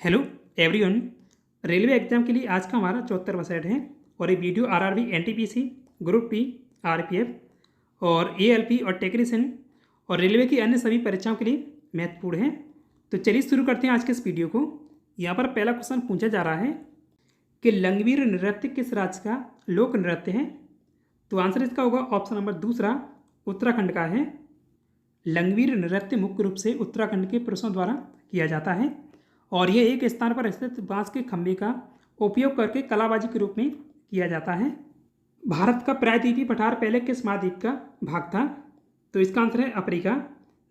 Hello everyone. Railway exam के लिए आज का हमारा 74वां सेट है और ये video RRB NTPC group T RPF और एएलपी और टेक्नीशियन और रेलवे की अन्य सभी परीक्षाओं के लिए महत्वपूर्ण है। तो चलिए शुरू करते हैं आज के इस वीडियो को। यहाँ पर पहला क्वेश्चन पूछा जा रहा है कि लंगवीर नृत्य किस राज्य का लोक नृत्य है। तो आंसर इसका होगा ऑप्शन नंबर दूसरा, उत्तराखंड का है। लंगवीर नृत्य मुख्य रूप से उत्तराखंड के पुरुषों द्वारा किया जाता है और यह एक स्थान पर स्थित बांस के खंभे का उपयोग करके कलाबाजी के रूप में किया जाता है। भारत का प्रायद्वीपीय पठार पहले किस महाद्वीप का भाग था। तो इसका आंसर है अफ्रीका।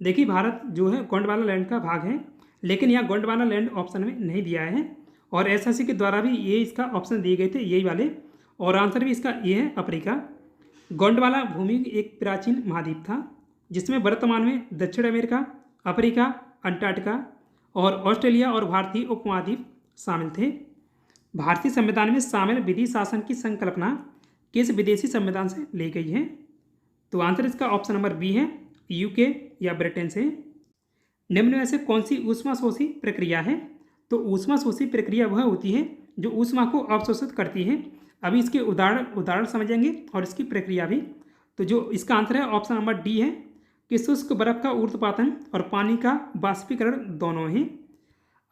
देखिए भारत जो है गोंडवाना लैंड का भाग है, लेकिन यहाँ गोंडवाना लैंड ऑप्शन में नहीं दिया है और एसएससी के द्वारा भी ये इसका ऑप्शन दिए गए थे यही वाले, और आंसर भी इसका ये है अफ्रीका। गोंडवाना भूमि एक प्राचीन महाद्वीप था जिसमें वर्तमान में दक्षिण अमेरिका, अफ्रीका, अंटार्कटिका और ऑस्ट्रेलिया और भारतीय उपमहाद्वीप शामिल थे। भारतीय संविधान में शामिल विधि शासन की संकल्पना किस विदेशी संविधान से ली गई है। तो आंसर इसका ऑप्शन नंबर बी है, यूके या ब्रिटेन से। निम्न में से कौन सी ऊष्माशोषी प्रक्रिया है। तो ऊष्माशोषी प्रक्रिया वह होती है जो ऊष्मा को अवशोषित करती है। अभी इसके उदाहरण समझेंगे और इसकी प्रक्रिया भी। तो जो इसका आंसर है ऑप्शन नंबर डी है कि शुष्क बर्फ का ऊर्ध्वपातन और पानी का बाष्पीकरण दोनों हैं।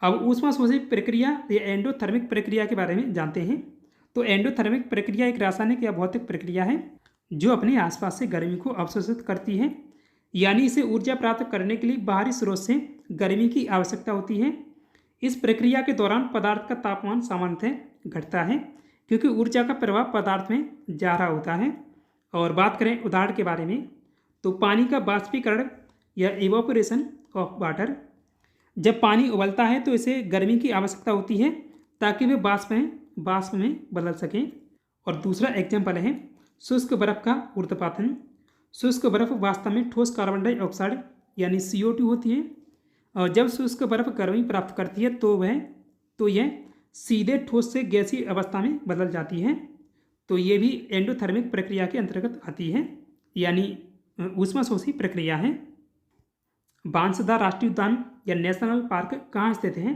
अब ऊष्माशोषी प्रक्रिया या एंडोथर्मिक प्रक्रिया के बारे में जानते हैं। तो एंडोथर्मिक प्रक्रिया एक रासायनिक या भौतिक प्रक्रिया है जो अपने आसपास से गर्मी को अवशोषित करती है, यानी इसे ऊर्जा प्राप्त करने के लिए बाहरी स्रोत से गर्मी की आवश्यकता होती है। इस प्रक्रिया के दौरान पदार्थ का तापमान सामान्यतः घटता है क्योंकि ऊर्जा का प्रभाव पदार्थ में जा रहा होता है। और बात करें उदाहरण के बारे में, तो पानी का बाष्पीकरण या इवापोरेशन ऑफ वाटर। जब पानी उबलता है तो इसे गर्मी की आवश्यकता होती है ताकि वे बाष्प में बदल सकें। और दूसरा एग्जाम्पल है शुष्क बर्फ का ऊर्ध्वपातन। शुष्क बर्फ वास्तव में ठोस कार्बन डाइऑक्साइड यानी CO2 होती है और जब शुष्क बर्फ गर्मी प्राप्त करती है तो यह सीधे ठोस से गैसीय अवस्था में बदल जाती है। तो ये भी एंडोथर्मिक प्रक्रिया के अंतर्गत आती है, यानी ऊष्माशोषी प्रक्रिया है। बांसदा राष्ट्रीय उद्यान या नेशनल पार्क कहाँ स्थित है।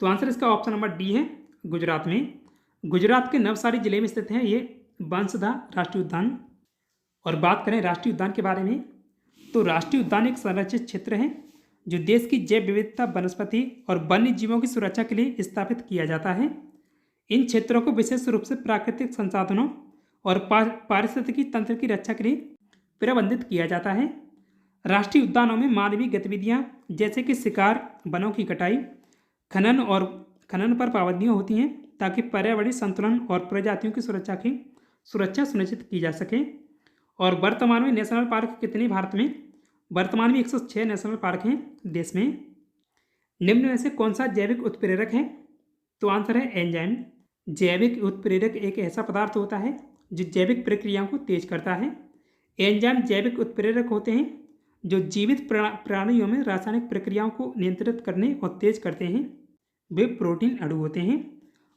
तो आंसर इसका ऑप्शन नंबर डी है, गुजरात में। गुजरात के नवसारी जिले में स्थित है ये बांसदा राष्ट्रीय उद्यान। और बात करें राष्ट्रीय उद्यान के बारे में, तो राष्ट्रीय उद्यान एक संरक्षित क्षेत्र है जो देश की जैव विविधता, वनस्पति और वन्य जीवों की सुरक्षा के लिए स्थापित किया जाता है। इन क्षेत्रों को विशेष रूप से प्राकृतिक संसाधनों और पारिस्थितिकी तंत्र की रक्षा के लिए प्रबंधित किया जाता है। राष्ट्रीय उद्यानों में मानवीय गतिविधियां जैसे कि शिकार, वनों की कटाई, खनन पर पाबंदियां होती हैं ताकि पर्यावरणीय संतुलन और प्रजातियों की सुरक्षा सुनिश्चित की जा सके। और वर्तमान में नेशनल पार्क कितने भारत में। वर्तमान में 106 नेशनल पार्क हैं देश में। निम्न में से कौन सा जैविक उत्प्रेरक है। तो आंसर है एंजाइम। जैविक उत्प्रेरक एक ऐसा पदार्थ होता है जो जैविक प्रक्रियाओं को तेज करता है। एंजाइम जैविक उत्प्रेरक होते हैं जो जीवित प्राणियों में रासायनिक प्रक्रियाओं को नियंत्रित करने और तेज करते हैं। वे प्रोटीन अणु होते हैं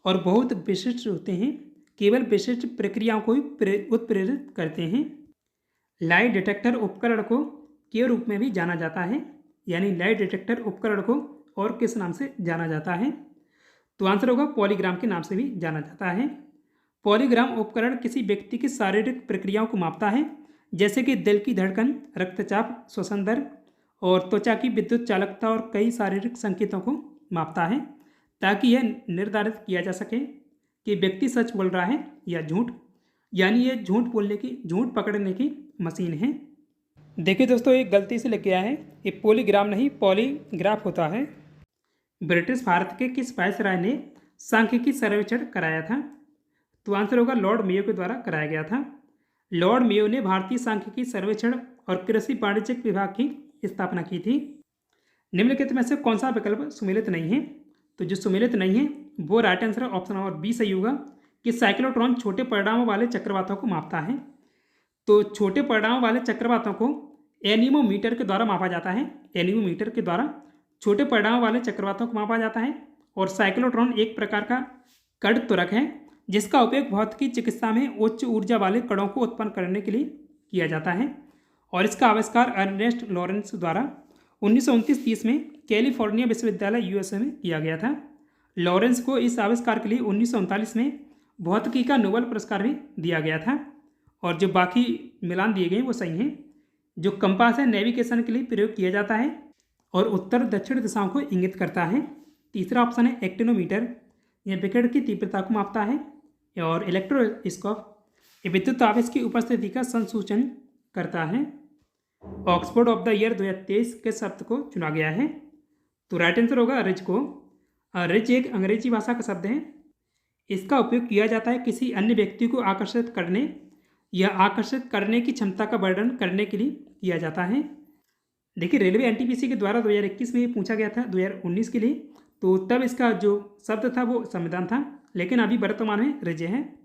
और बहुत विशिष्ट होते हैं, केवल विशिष्ट प्रक्रियाओं को ही उत्प्रेरित करते हैं। लाइट डिटेक्टर उपकरण को के रूप में भी जाना जाता है, यानी लाइट डिटेक्टर उपकरण को और किस नाम से जाना जाता है। तो आंसर होगा पॉलीग्राम के नाम से भी जाना जाता है। पॉलीग्राम उपकरण किसी व्यक्ति की शारीरिक प्रक्रियाओं को मापता है, जैसे कि दिल की धड़कन, रक्तचाप, श्वसन दर और त्वचा की विद्युत चालकता और कई शारीरिक संकेतों को मापता है ताकि यह निर्धारित किया जा सके कि व्यक्ति सच बोल रहा है या झूठ, यानी यह झूठ पकड़ने की मशीन है। देखिए दोस्तों, एक गलती से लिख गया है, ये पॉलीग्राम नहीं पॉलीग्राफ होता है। ब्रिटिश भारत के किस वायसराय ने सांख्यिकी सर्वेक्षण कराया था। तो आंसर होगा लॉर्ड मेयो के द्वारा कराया गया था। लॉर्ड मेयो ने भारतीय सांख्यिकी सर्वेक्षण और कृषि वाणिज्यिक विभाग की स्थापना की थी। निम्नलिखित में से कौन सा विकल्प सुमेलित नहीं है। तो जो सुमेलित नहीं है वो right answer option number B सही होगा कि साइक्लोट्रॉन छोटे परिणामों वाले चक्रवातों को मापता है। तो छोटे परिणामों वाले चक्रवातों को एनीमोमीटर के द्वारा मापा जाता है। एनीमोमीटर के द्वारा छोटे परिणामों वाले चक्रवातों को मापा जाता है। और साइक्लोट्रॉन एक प्रकार का कण त्वरक है जिसका उपयोग भौतिकी चिकित्सा में उच्च ऊर्जा वाले कणों को उत्पन्न करने के लिए किया जाता है। और इसका आविष्कार अर्नेस्ट लॉरेंस द्वारा 1929-30 में कैलिफोर्निया विश्वविद्यालय USA में किया गया था। लॉरेंस को इस आविष्कार के लिए 1939 में भौतिकी का नोबेल पुरस्कार भी दिया गया था। और जो बाकी मिलान दिए गए वो सही हैं। जो कंपास है नेविगेशन के लिए प्रयोग किया जाता है और उत्तर दक्षिण दिशाओं को इंगित करता है। तीसरा ऑप्शन है एक्टिनोमीटर, यह विकिरण की तीव्रता को मापता है। और इलेक्ट्रोस्कोप, ये विद्युत आवेश की उपस्थिति का संसूचन करता है। ऑक्सफोर्ड ऑफ द ईयर 2023 के शब्द को चुना गया है। तो राइट आंसर होगा रिज को। रिज एक अंग्रेजी भाषा का शब्द है। इसका उपयोग किया जाता है किसी अन्य व्यक्ति को आकर्षित करने या आकर्षित करने की क्षमता का वर्णन करने के लिए किया जाता है। देखिए रेलवे एनटीपीसी के द्वारा 2021 में ये पूछा गया था 2019 के लिए, तो तब इसका जो शब्द था वो संविधान था, लेकिन अभी वर्तमान में रिज है।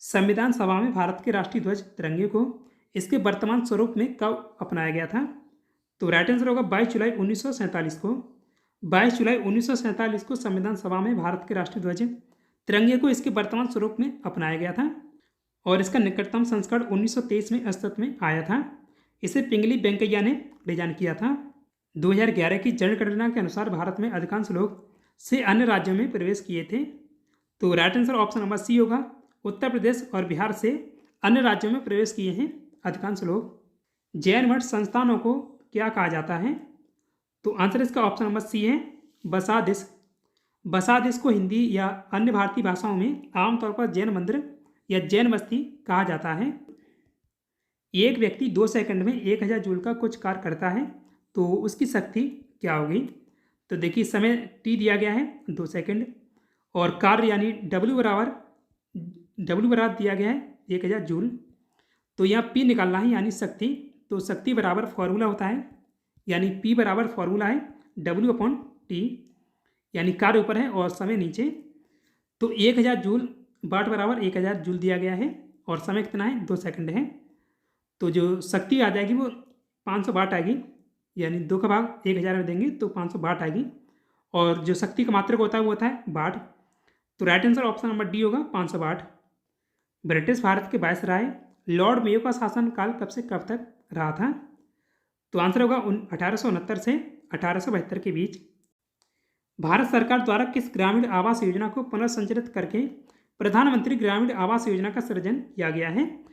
संविधान सभा में भारत के राष्ट्रीय ध्वज तिरंगे को इसके वर्तमान स्वरूप में कब अपनाया गया था? तो राइट आंसर होगा 22 जुलाई 1947 को। 22 जुलाई 1947 को संविधान सभा में भारत के राष्ट्रीय ध्वज तिरंगे को इसके वर्तमान स्वरूप में अपनाया गया था और इसका निकटतम संस्करण 1923 में अस्तित्व में आया था। इसे पिंगली वेंकैया ने डिजाइन किया था। 2011 की जनगणना के अनुसार भारत में अधिकांश लोग से अन्य राज्यों में प्रवेश किए थे। तो right answer option number C होगा। उत्तर प्रदेश और बिहार से अन्य राज्यों में प्रवेश किए हैं अधिकांश लोग। जैन मठ संस्थानों को क्या कहा जाता है? तो आंसर इसका ऑप्शन नंबर सी है बसादिश। बसादिश को हिंदी या अन्य भारतीय भाषाओं में आमतौर पर जैन मंदिर या जैन बस्ती कहा जाता है। एक व्यक्ति 2 सेकंड में 1000 जूल का कुछ कार्य करता है तो उसकी शक्ति क्या होगी? तो देखिए समय टी दिया गया है 2 सेकंड और कार्य यानी W बराबर दिया गया है 1000 जूल। तो यहाँ P निकालना है यानी शक्ति। तो शक्ति बराबर फॉर्मूला होता है यानी P बराबर फॉर्मूला है W/T, यानी कार्य ऊपर है और समय नीचे। तो 1000 जूल वाट बराबर 1000 जूल दिया गया है और समय कितना है 2 सेकंड है। तो जो शक्ति आ जाएगी वो 500 वाट आएगी, यानी 2 का भाग 1000 में देंगे तो 500 वाट आएगी। और जो शक्ति का मात्रक होता है वो होता है वाट। तो right answer option number D होगा 500 वाट। ब्रिटिश भारत के वायसराय लॉर्ड मेयो का शासनकाल कब से कब तक रहा था? तो आंसर होगा 1869 से 1872 के बीच। भारत सरकार द्वारा किस ग्रामीण आवास योजना को पुनर्संरचित करके प्रधानमंत्री ग्रामीण आवास योजना का सृजन किया गया है?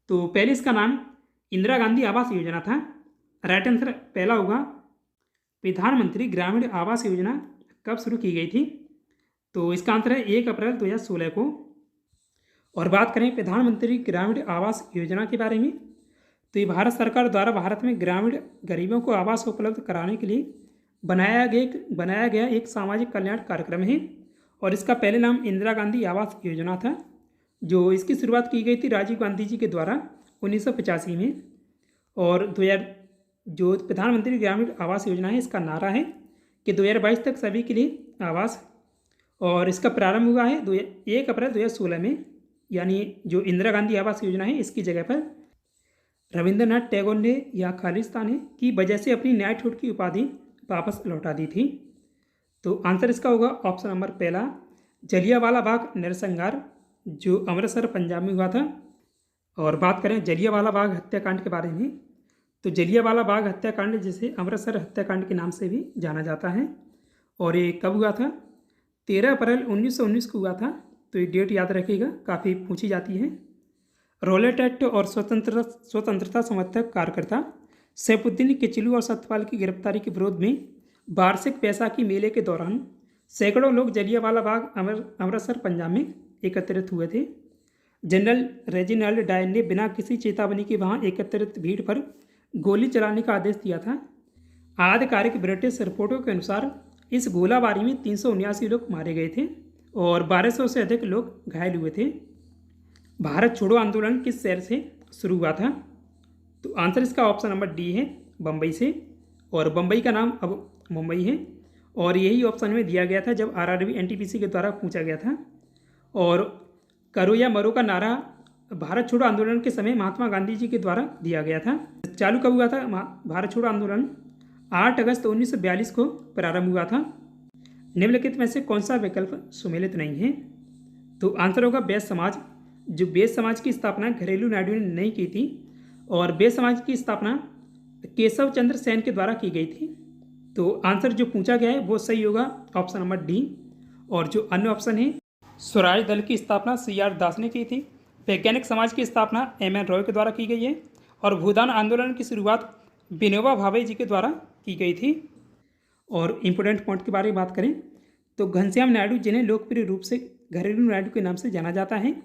तो पहले इसका नाम इंदिरा गांधी आवास योजना था। राइट आंसर पहला होगा। प्रधानमंत्री ग्रामीण आवास योजना कब शुरू की गई थी? तो इसका आंसर है 1 अप्रैल 2016 को। और बात करें प्रधानमंत्री ग्रामीण आवास योजना के बारे में, तो ये भारत सरकार द्वारा भारत में ग्रामीण गरीबों को आवास उपलब्ध कराने के लिए बनाया गया एक सामाजिक कल्याण कार्यक्रम है। और इसका पहले नाम इंदिरा गांधी आवास योजना था, जो इसकी शुरुआत की गई थी राजीव गांधी जी के द्वारा 1985 में। और 2000 जो प्रधानमंत्री ग्रामीण आवास योजना है इसका नारा है कि 2022 तक सभी के लिए आवास। और इसका प्रारंभ हुआ है 1 अप्रैल 2016 में, यानी जो इंदिरा गांधी आवास योजना है इसकी जगह पर रविंद्रनाथ टैगोर ने या खालिस्तानी की वजह से अपनी न्याय छूट की उपाधि वापस लौटा दी थी। तो आंसर इसका होगा ऑप्शन नंबर पहला जलियांवाला बाग नरसंहार, जो अमृतसर पंजाब में हुआ था। और बात करें जलियांवाला बाग हत्याकांड के बारे में, तो जलियांवाला बाग हत्याकांड जिसे अमृतसर हत्याकांड के नाम से भी जाना जाता है। और ये कब हुआ था? 13 अप्रैल 1919 को हुआ था। तो ये डेट याद रखिएगा, काफ़ी पूछी जाती है। रॉलेट एक्ट और स्वतंत्रता समर्थक कार्यकर्ता सैफुद्दीन किचलू और सत्यपाल की गिरफ्तारी के विरोध में वार्षिक बैसाखी मेले के दौरान सैकड़ों लोग जलियांवाला बाग अमृतसर पंजाब में एकत्रित हुए थे। जनरल रेजिनाल्ड डायर ने बिना किसी चेतावनी के वहां एकत्रित भीड़ पर गोली चलाने का आदेश दिया था। आधिकारिक ब्रिटिश रिपोर्टों के अनुसार इस गोलाबारी में 379 लोग मारे गए थे और 1200 से अधिक लोग घायल हुए थे। भारत छोड़ो आंदोलन किस शहर से शुरू हुआ था? तो आंसर इसका ऑप्शन नंबर डी है बम्बई से। और बम्बई का नाम अब मुंबई है और यही ऑप्शन में दिया गया था जब आरआरबी एनटीपीसी के द्वारा पूछा गया था। और करो या मरो का नारा भारत छोड़ो आंदोलन के समय महात्मा गांधी जी के द्वारा दिया गया था। चालू कब हुआ था भारत छोड़ो आंदोलन? 8 अगस्त 1942 को प्रारंभ हुआ था। निम्नलिखित में से कौन सा विकल्प सुमेलित नहीं है? तो आंसर होगा बेस समाज। जो बेस समाज की स्थापना घरेलू नायडू ने नहीं की थी और बेस समाज की स्थापना केशव चंद्र सेन के द्वारा की गई थी। तो आंसर जो पूछा गया है वो सही होगा ऑप्शन नंबर डी। और जो अन्य ऑप्शन है, स्वराज दल की स्थापना CR दास ने की थी। वैज्ञानिक समाज की स्थापना MN रॉय के द्वारा की गई है। और भूदान आंदोलन की शुरुआत विनोबा भावे जी के द्वारा की गई थी। और इम्पोर्टेंट पॉइंट के बारे में बात करें तो घनश्याम नायडू, जिन्हें लोकप्रिय रूप से घरेलू नायडू के नाम से जाना जाता है,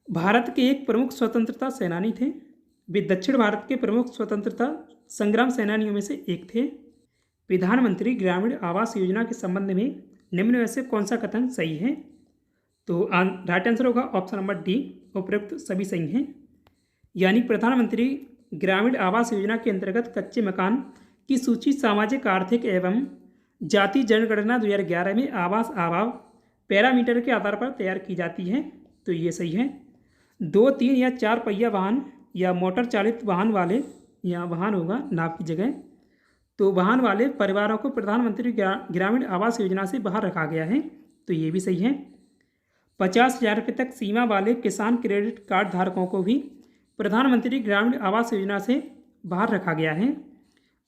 भारत के एक प्रमुख स्वतंत्रता सेनानी थे। वे दक्षिण भारत के प्रमुख स्वतंत्रता संग्राम सेनानियों में से एक थे। प्रधानमंत्री ग्रामीण आवास योजना के संबंध में निम्न में से कौन सा कथन सही है? तो राइट आंसर होगा ऑप्शन नंबर डी, उपरोक्त सभी सही हैं। यानी प्रधानमंत्री ग्रामीण आवास योजना के अंतर्गत कच्चे मकान की सूची सामाजिक आर्थिक एवं जाति जनगणना 2011 में आवास अभाव पैरामीटर के आधार पर तैयार की जाती है। तो ये सही है। 2, 3 या 4 पहिया वाहन या मोटर चालित वाहन वाले, या वाहन होगा नाव की जगह, तो वाहन वाले परिवारों को प्रधानमंत्री ग्रामीण आवास योजना से बाहर रखा गया है। तो ये भी सही है। 50,000 रुपये तक सीमा वाले किसान क्रेडिट कार्ड धारकों को भी प्रधानमंत्री ग्रामीण आवास योजना से बाहर रखा गया है।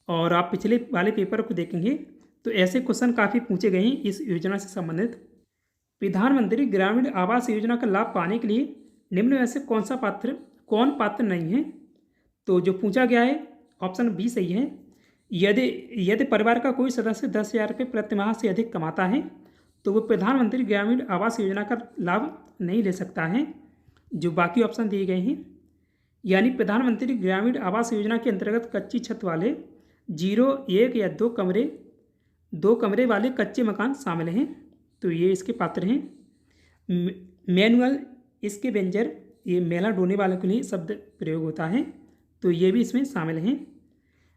और आप पिछले वाले पेपर को देखेंगे तो ऐसे क्वेश्चन काफ़ी पूछे गए हैं इस योजना से संबंधित। प्रधानमंत्री ग्रामीण आवास योजना का लाभ पाने के लिए निम्न में से कौन पात्र नहीं है? तो जो पूछा गया है ऑप्शन बी सही है। यदि परिवार का कोई सदस्य 10,000 रुपये प्रतिमाह से अधिक कमाता है तो वो प्रधानमंत्री ग्रामीण आवास योजना का लाभ नहीं ले सकता है। जो बाकी ऑप्शन दिए गए हैं, यानी प्रधानमंत्री ग्रामीण आवास योजना के अंतर्गत कच्ची छत वाले 0, 1 या 2 कमरे वाले कच्चे मकान शामिल हैं। तो ये इसके पात्र हैं। मैनुअल इसके वेंजर, ये मेला ढोने वालों के लिए शब्द प्रयोग होता है, तो ये भी इसमें शामिल हैं।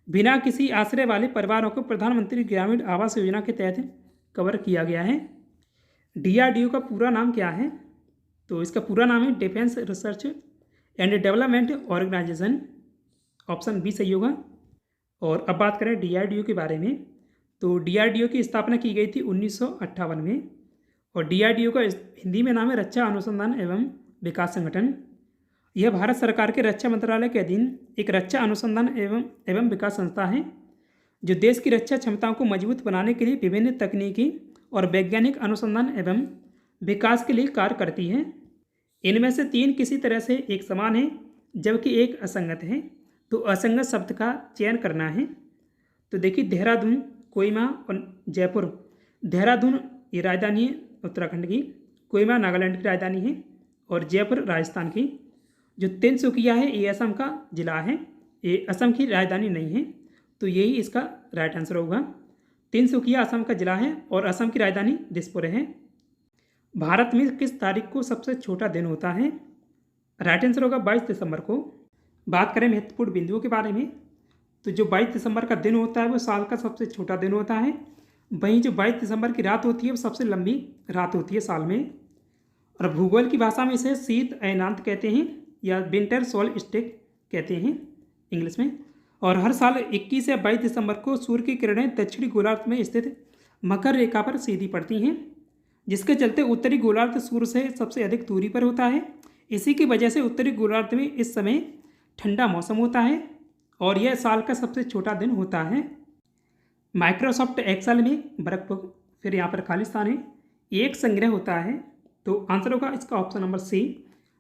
बिना किसी आश्रय वाले परिवारों को प्रधानमंत्री ग्रामीण आवास योजना के तहत कवर किया गया है। DRDO का पूरा नाम क्या है? तो इसका पूरा नाम है defence research and development organisation. Option B सही होगा। और अब बात करें DRDO के बारे में, तो DRDO की स्थापना की गई थी 1958 में। और DRDO का हिंदी में नाम है रक्षा अनुसंधान एवं विकास संगठन। यह भारत सरकार के रक्षा मंत्रालय के अधीन एक रक्षा अनुसंधान एवं विकास संस्था है, जो देश की रक्षा क्षमताओं को मजबूत बनाने के लिए विभिन्न तकनीकी और वैज्ञानिक अनुसंधान एवं विकास के लिए कार्य करती है। इनमें से 3 किसी तरह से एक समान है जबकि एक असंगत है। तो असंगत शब्द का चयन करना है। तो देखिए, देहरादून, कोहिमा और जयपुर। देहरादून ये राजधानी है उत्तराखंड की, कोहिमा नागालैंड की राजधानी है और जयपुर राजस्थान की। जो तिनसुकिया है ये असम का जिला है, ये असम की राजधानी नहीं है। तो यही इसका राइट आंसर होगा। तिनसुकिया असम का जिला है और असम की राजधानी दिसपुर है। भारत में किस तारीख को सबसे छोटा दिन होता है? राइट आंसर होगा 22 दिसंबर को। बात करें महत्वपूर्ण बिंदुओं के बारे में, तो जो 22 दिसंबर का दिन होता है वो साल का सबसे छोटा दिन होता है। वहीं जो 22 दिसंबर की रात होती है वो सबसे लंबी रात होती है साल में। और भूगोल की भाषा में इसे शीत अयनांत कहते हैं या विंटर सोल्स्टिस कहते हैं इंग्लिश में। और हर साल 21 या 22 दिसंबर को सूर्य की किरणें दक्षिणी गोलार्ध में स्थित मकर रेखा पर सीधी पड़ती हैं, जिसके चलते उत्तरी गोलार्ध सूर्य से सबसे अधिक दूरी पर होता है। इसी की वजह से उत्तरी गोलार्ध में इस समय ठंडा मौसम होता है और यह साल का सबसे छोटा दिन होता है। माइक्रोसॉफ्ट एक्सेल में वर्क बुक, फिर यहाँ पर खालिस्तान है, एक संग्रह होता है। तो आंसर होगा इसका ऑप्शन नंबर सी,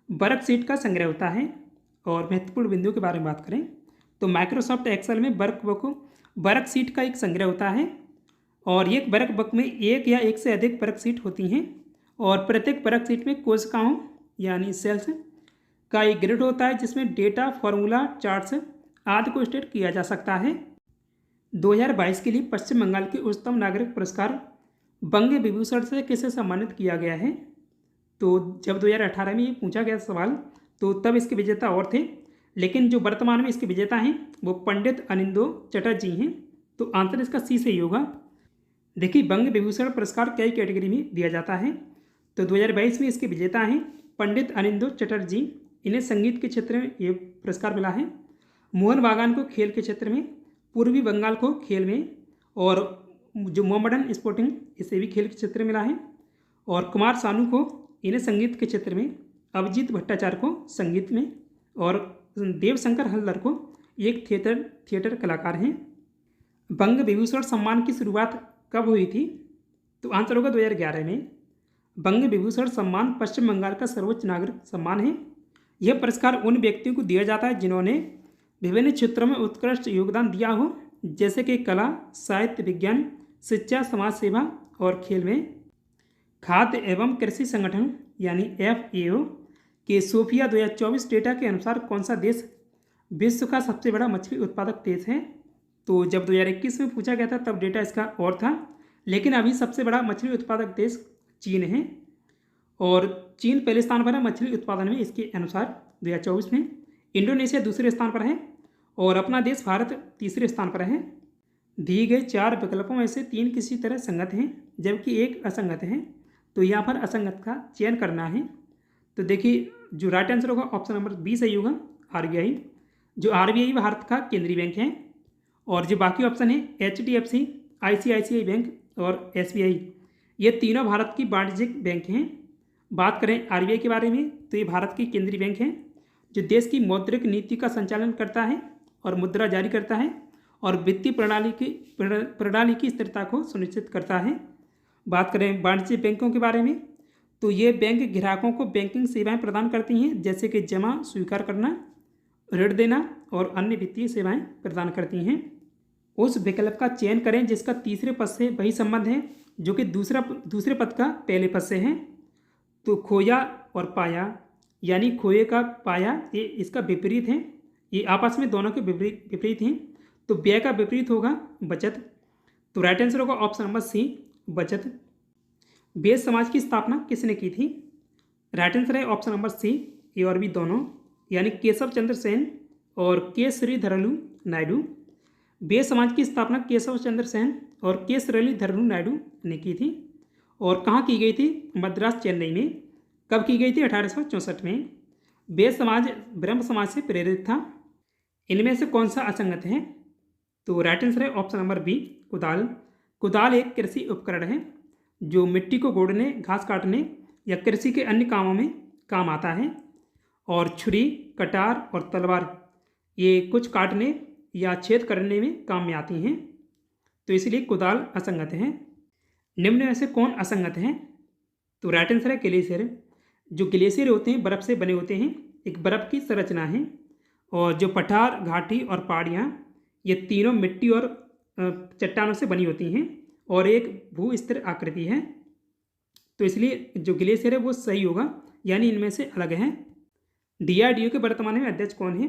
वर्कशीट का संग्रह होता है। और महत्वपूर्ण बिंदुओं के बारे में बात करें तो माइक्रोसॉफ्ट एक्सेल में वर्कशीट का एक संग्रह होता है और एक वर्कबुक में एक या एक से अधिक वर्कशीट होती हैं और प्रत्येक वर्कशीट में कोशिकाओं यानी सेल्स का एक ग्रिड होता है जिसमें डेटा, फॉर्मूला, चार्ट्स आदि को स्टोर किया जा सकता है। 2022 के लिए पश्चिम बंगाल के उच्चतम नागरिक पुरस्कार बंग विभूषण से किसे सम्मानित किया गया है? तो जब 2018 में ये पूछा गया सवाल तो तब इसके विजेता और थे, लेकिन जो वर्तमान में इसके विजेता हैं वो पंडित अनिंदो चटर्जी हैं। तो आंसर इसका सी से ही होगा। देखिए, बंग विभूषण पुरस्कार कई कैटेगरी में दिया जाता है। तो 2022 में इसके विजेता हैं पंडित अनिंदो चटर्जी। इन्हें संगीत के क्षेत्र में ये पुरस्कार मिला है। मोहन बागान को खेल के क्षेत्र में, पूर्वी बंगाल को खेल में, और जो मोहम्मडन स्पोर्टिंग इसे भी खेल के क्षेत्र में मिला है। और कुमार सानू को इन्हें संगीत के क्षेत्र में, अभिजीत भट्टाचार्य को संगीत में और देवशंकर हल्दर को एक थिएटर कलाकार हैं। बंग विभूषण सम्मान की शुरुआत कब हुई थी? तो आंसर होगा 2011 में। बंग विभूषण सम्मान पश्चिम बंगाल का सर्वोच्च नागरिक सम्मान है। यह पुरस्कार उन व्यक्तियों को दिया जाता है जिन्होंने विभिन्न क्षेत्रों में उत्कृष्ट योगदान दिया हो, जैसे कि कला, साहित्य, विज्ञान, शिक्षा, समाज सेवा और खेल में। खाद्य एवं कृषि संगठन यानी FAO के सोफिया 2024 डेटा के अनुसार कौन सा देश विश्व का सबसे बड़ा मछली उत्पादक देश है? तो जब 2021 में पूछा गया था तब डेटा इसका और था, लेकिन अभी सबसे बड़ा मछली उत्पादक देश चीन है और चीन पहले स्थान पर है मछली उत्पादन में इसके अनुसार 2024 में। इंडोनेशिया दूसरे स्थान पर है और अपना देश भारत तीसरे स्थान पर है। दिए गए 4 विकल्पों में से 3 किसी तरह संगत हैं जबकि एक असंगत है, तो यहाँ पर असंगत का चयन करना है। तो देखिए जो राइट आंसर होगा ऑप्शन नंबर बी सही होगा, RBI। जो RBI भारत का केंद्रीय बैंक है और जो बाकी ऑप्शन है HDFC, ICICI बैंक और SBI, ये तीनों भारत की वाणिज्यिक बैंक हैं। बात करें RBI के बारे में तो ये भारत की केंद्रीय बैंक है जो देश की मौद्रिक नीति का संचालन करता है और मुद्रा जारी करता है और वित्तीय प्रणाली की स्थिरता को सुनिश्चित करता है। बात करें वाणिज्यिक बैंकों के बारे में तो ये बैंक ग्राहकों को बैंकिंग सेवाएं प्रदान करती हैं, जैसे कि जमा स्वीकार करना, ऋण देना और अन्य वित्तीय सेवाएं प्रदान करती हैं। उस विकल्प का चयन करें जिसका तीसरे पद से वही संबंध है जो कि दूसरे पद का पहले पद से है। तो खोया और पाया यानी खोए का पाया ये इसका विपरीत है, ये आपस में दोनों के विपरीत हैं। तो व्यय का विपरीत होगा बचत। तो राइट आंसर होगा ऑप्शन नंबर C, बचत। बेद समाज की स्थापना किसने की थी? राइट आंसर है ऑप्शन नंबर C, A और B दोनों, यानी केशव चंद्र सेन और के श्रीधरलू नायडू। बेद समाज की स्थापना केशव चंद्र सेन और के श्रीधरलू नायडू ने की थी और कहाँ की गई थी? मद्रास, चेन्नई में। कब की गई थी? 1864 में। बेद समाज ब्रह्म समाज से प्रेरित था। इनमें से कौन सा असंगत है? तो राइट आंसर है ऑप्शन नंबर B, कुदाल। कुदाल एक कृषि उपकरण है जो मिट्टी को गोड़ने, घास काटने या कृषि के अन्य कामों में काम आता है। और छुरी, कटार और तलवार ये कुछ काटने या छेद करने में काम में आती हैं, तो इसलिए कुदाल असंगत है। निम्न में से कौन असंगत है? तो राइट आंसर है ग्लेशियर। जो ग्लेशियर होते हैं बर्फ़ से बने होते हैं, एक बर्फ़ की संरचना है। और जो पठार, घाटी और पहाड़ियाँ ये तीनों मिट्टी और चट्टानों से बनी होती हैं और एक भू-स्थिर आकृति है, तो इसलिए जो ग्लेशियर है वो सही होगा, यानी इनमें से अलग है। DRDO के वर्तमान में अध्यक्ष कौन है?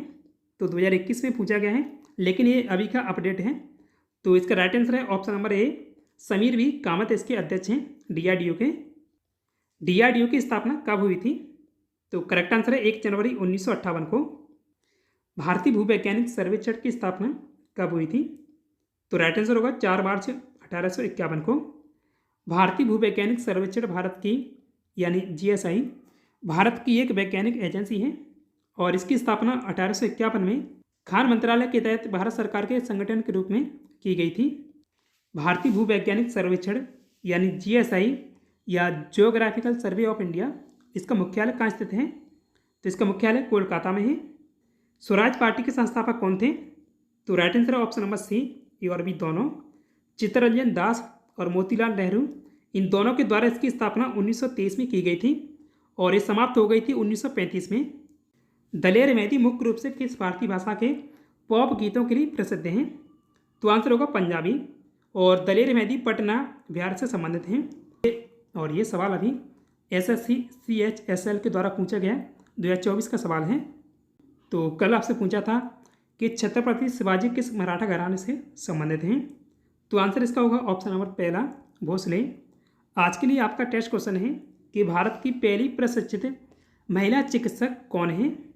तो 2021 में पूछा गया है, लेकिन ये अभी का अपडेट है। तो इसका राइट आंसर है option number A, Sameer V Kamat इसके अध्यक्ष हैं DRDO के। DRDO की स्थापना कब हुई थी? तो करेक्ट आंसर है 1 जनवरी 1958 को। भारतीय भूवैज्ञानिक सर्वेक्षण की स्थापना कब हुई थी? तो राइट आंसर होगा 4 मार्च 1851 को। भारतीय भूवैज्ञानिक सर्वेक्षण भारत की यानी GSI भारत की एक वैज्ञानिक एजेंसी है और इसकी स्थापना 1851 में खान मंत्रालय के तहत भारत सरकार के संगठन के रूप में की गई थी। भारतीय भूवैज्ञानिक सर्वेक्षण यानी GSI या जियोग्राफिकल सर्वे ऑफ इंडिया, इसका मुख्यालय कहाँ स्थित है? तो इसका मुख्यालय कोलकाता में है। स्वराज पार्टी के संस्थापक कौन थे? तो राइट आंसर है ऑप्शन नंबर C, A और B दोनों। चित्तरंजन दास और मोतीलाल नेहरू, इन दोनों के द्वारा इसकी स्थापना 1923 में की गई थी और ये समाप्त हो गई थी 1935 में। दलेर मेहंदी मुख्य रूप से किस भारतीय भाषा के पॉप गीतों के लिए प्रसिद्ध हैं? तो आंसर होगा पंजाबी। और दलेर मेहंदी पटना, बिहार से संबंधित हैं। और ये सवाल अभी SSC CHSL के द्वारा पूछा गया 2024 का सवाल है। तो कल आपसे पूछा था कि छत्रपति शिवाजी किस मराठा घराने से संबंधित हैं? तो आंसर इसका होगा ऑप्शन नंबर पहला, भोसले। आज के लिए आपका टेस्ट क्वेश्चन है कि भारत की पहली प्रशिक्षित महिला चिकित्सक कौन है?